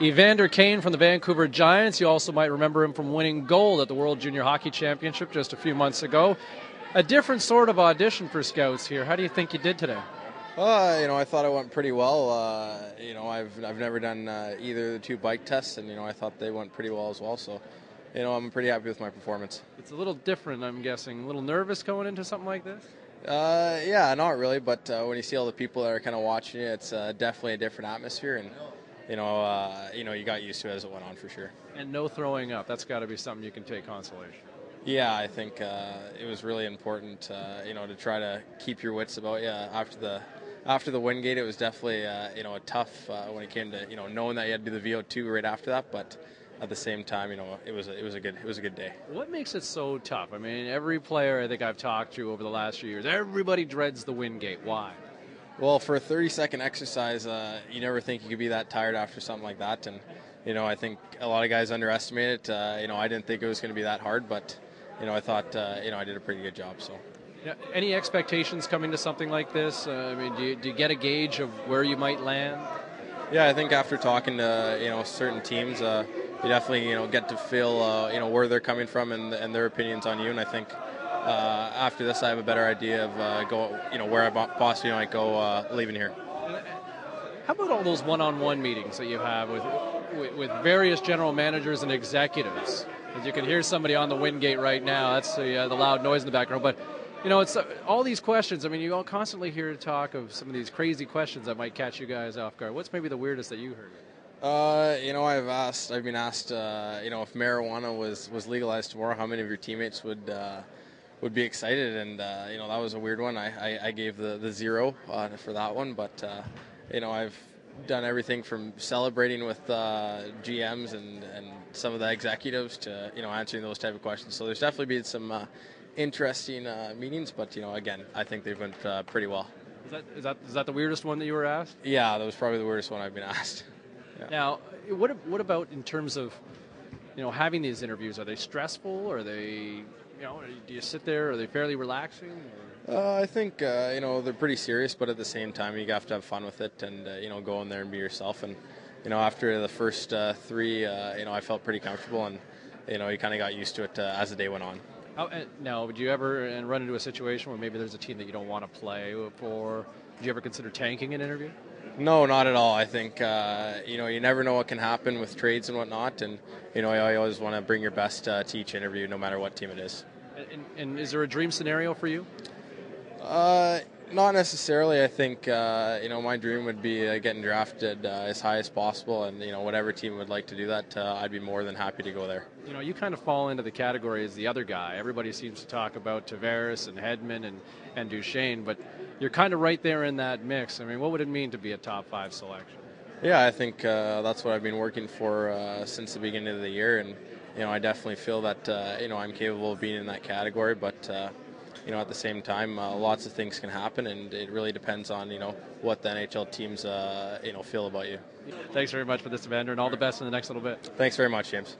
Evander Kane from the Vancouver Giants. You also might remember him from winning gold at the World Junior Hockey Championship just a few months ago. A different sort of audition for scouts here. How do you think you did today? I thought it went pretty well. I've never done either of the two bike tests, and I thought they went pretty well as well. So, I'm pretty happy with my performance. It's a little different, I'm guessing. A little nervous going into something like this? Yeah, not really, but when you see all the people that are kind of watching it, it's definitely a different atmosphere, and you got used to it as it went on for sure. And no throwing up. That's got to be something you can take consolation. Yeah, I think it was really important, to try to keep your wits about you after the Wingate. It was definitely a tough when it came to knowing that you had to do the VO2 right after that, but at the same time, it was a good day. What makes it so tough? I mean, every player I think I've talked to over the last few years, everybody dreads the Wingate. Why? Well, for a 30-second exercise, you never think you could be that tired after something like that, and I think a lot of guys underestimate it. I didn't think it was going to be that hard, but I thought I did a pretty good job. So. Yeah, any expectations coming to something like this? I mean, do you get a gauge of where you might land? Yeah, I think after talking to certain teams, you definitely get to feel where they're coming from and their opinions on you. And I think after this, I have a better idea of where I possibly might go leaving here. How about all those one-on-one meetings that you have with various general managers and executives? As you can hear somebody on the Wingate right now. That's the loud noise in the background, but. It's all these questions. I mean, you all constantly hear talk of some of these crazy questions that might catch you guys off guard. What's maybe the weirdest that you heard? I've been asked, if marijuana was legalized tomorrow, how many of your teammates would be excited? And that was a weird one. I gave the 0 for that one, but I've done everything from celebrating with GMs and some of the executives to answering those type of questions. So there's definitely been some interesting meetings, but again, I think they've went pretty well. Is that the weirdest one that you were asked? Yeah, that was probably the weirdest one I've been asked. Yeah. Now, what about in terms of having these interviews? Are they stressful? Are they do you sit there? Are they fairly relaxing? I think they're pretty serious, but at the same time, you have to have fun with it and go in there and be yourself. And after the first 3, I felt pretty comfortable, and you kind of got used to it as the day went on. Now, would you ever run into a situation where maybe there's a team that you don't want to play for? Did you ever consider tanking an interview? No, not at all. I think you never know what can happen with trades and whatnot, and you always want to bring your best to each interview, no matter what team it is. And is there a dream scenario for you? Not necessarily. I think my dream would be getting drafted as high as possible, and whatever team would like to do that, I'd be more than happy to go there. You kind of fall into the category as the other guy. Everybody seems to talk about Tavares and Hedman and Duchesne, but you're kind of right there in that mix. I mean, what would it mean to be a top 5 selection? Yeah, I think that's what I've been working for since the beginning of the year, and I definitely feel that I'm capable of being in that category, but. At the same time, lots of things can happen, and it really depends on, what the NHL teams, feel about you. Thanks very much for this, Evander, and all the best in the next little bit. Thanks very much, James.